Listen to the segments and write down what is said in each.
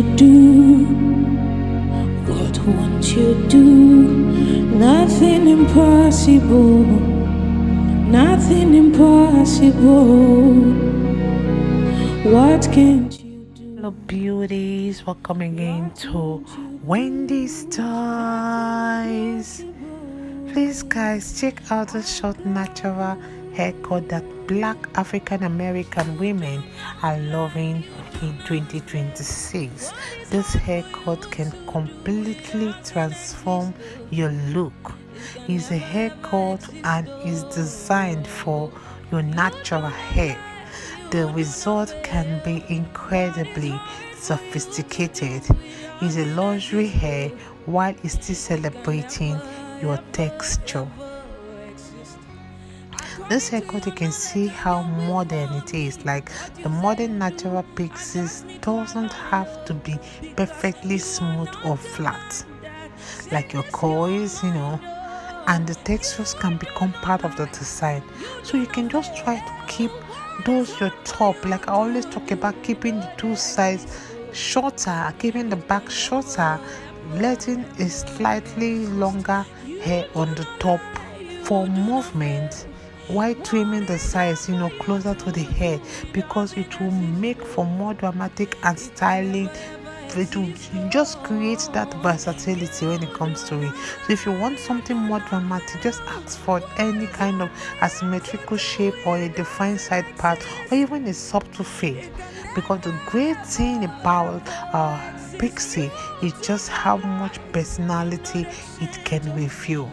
you do? What won't you do? Nothing impossible. Nothing impossible. What can't you do? Hello beauties, welcome again to Wendy Styles. Please guys, check out the short natural haircut that Black African American women are loving in 2026. This haircut can completely transform your look. It's a haircut and is designed for your natural hair. The result can be incredibly sophisticated. It's a luxury hair while it's still celebrating your texture. This haircut, you can see how modern it is. Like the modern natural pixies doesn't have to be perfectly smooth or flat like your coils, and the textures can become part of the design. So you can just try to keep those your top, like I always talk about, keeping the two sides shorter, keeping the back shorter, letting a slightly longer hair on the top for movement, while trimming the sides closer to the head, because it will make for more dramatic and styling. It will just create that versatility when it comes to it. So if you want something more dramatic, just ask for any kind of asymmetrical shape or a defined side part or even a subtle fade, because the great thing about Pixie is just how much personality it can reveal.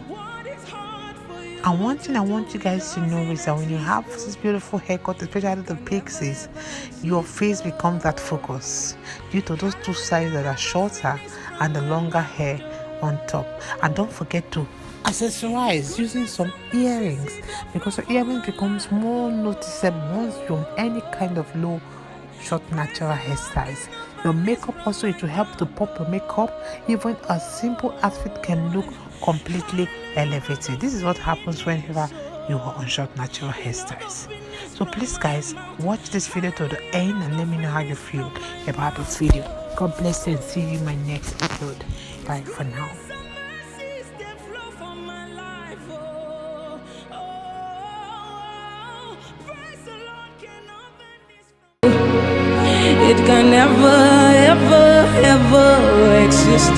And one thing I want you guys to know is that when you have this beautiful haircut, especially the pixies, your face becomes that focus due to those two sides that are shorter and the longer hair on top. And don't forget to accessorize using some earrings, because your earrings becomes more noticeable once you're on any kind of low short natural hairstyles. Your makeup also, it will help to pop your makeup. Even a simple outfit can look completely elevated. This is what happens whenever you are on short natural hairstyles. So please guys, watch this video to the end and let me know how you feel about this video. God bless you and see you in my next episode. Bye for now. It can never, ever, ever exist.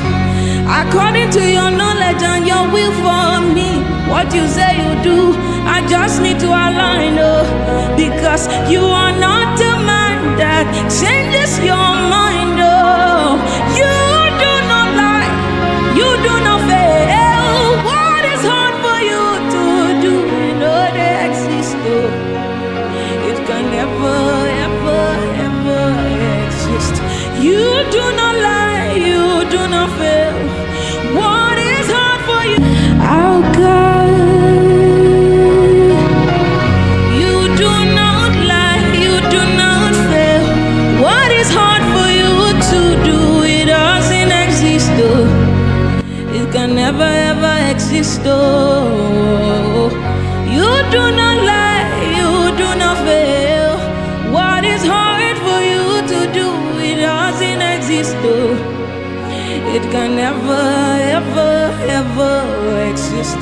According to your knowledge and your will for me, what you say you do, I just need to align, because you are not a man that changes your mind, you do not lie, you do not fail. What is hard for you to do, they exist, it can never, ever, ever exist. You do not lie, you do not fail. What is hard for you? Oh God, you do not lie, you do not fail. What is hard for you to do? It doesn't exist, it can never ever exist, you do not lie, you do not fail. What is hard for you to do? It doesn't exist, it can never, ever, ever exist.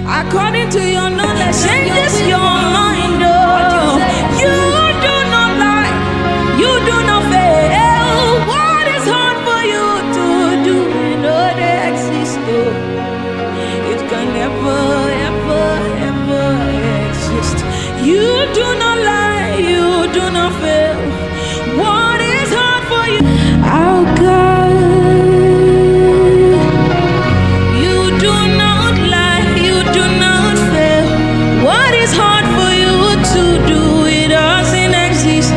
According to your knowledge, changes your mind, you do not lie, you do not fail. What is hard for you to do? They exist, it can never, ever, ever exist. You do not lie, you do not fail. What is hard for you? Oh God, you do not lie, you do not fail. What is hard for you to do? It doesn't exist,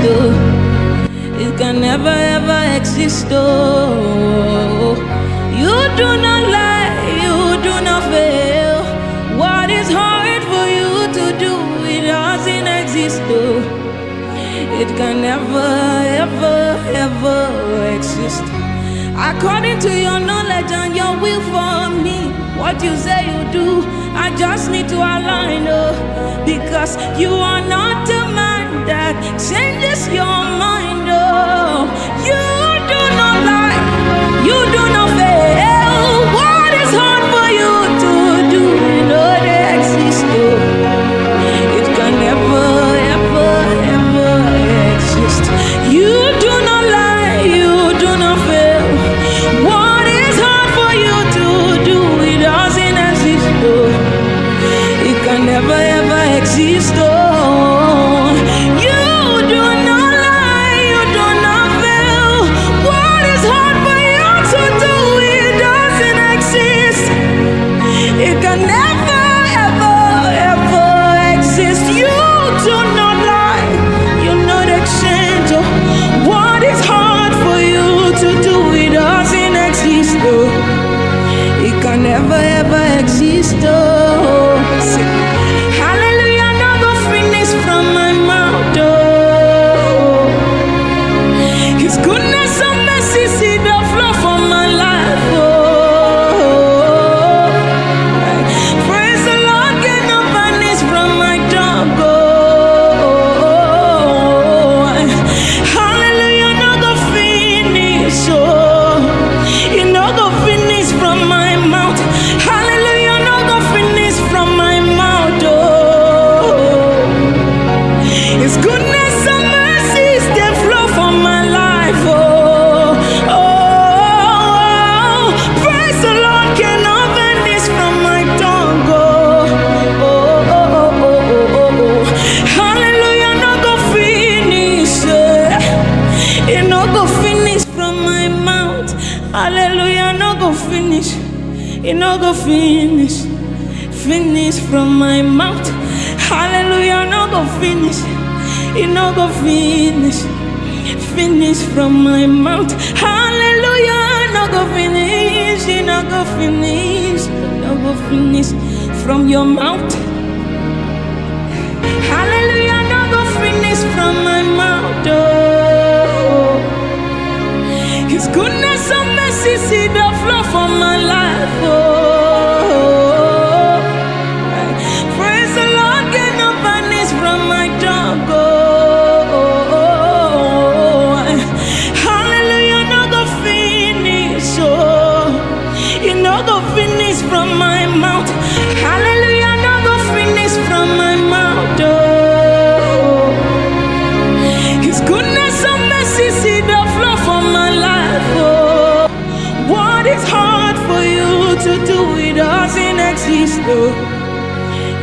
it can never ever exist, you do not lie, you do not fail. What is hard for you to do? It doesn't exist, it can never, ever, ever exist. According to your knowledge and your will for me, what you say you do, I just need to align, because you are not a man that changes your mind, you do not lie. never ever exist. Oh, hallelujah, no go finish from my mouth. Oh, His goodness and mercy see the flow from my life. Oh, praise the Lord, get no vanish from my tongue. Oh, hallelujah, no go finish. Oh, you no go finish from my mouth. Hallelujah, no go finish from my mouth. Oh, His goodness and mercies they flow from my life. Oh, praise the Lord, cannot vanish from my tongue. Hallelujah, no go finish. It no go finish from my mouth. Hallelujah, no go finish. It no go finish. Finish from my mouth. Hallelujah, no go finish. It no go finish. Finish from my mouth. Hallelujah, no go finish. It no go finish. No go finish from your mouth. Hallelujah, no go finish from my mouth. Oh, His goodness and mercy see the flow from my life. Oh, praise the Lord, get no vanish from my tongue. Oh, hallelujah, no go finish. Oh, you no go finish from my mouth. Hallelujah, no go finish from my mouth. Oh, His goodness and mercy see the flow from my life. Oh, what is hard for you to do? It doesn't exist. Oh,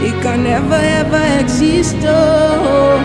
it can never ever exist. Oh,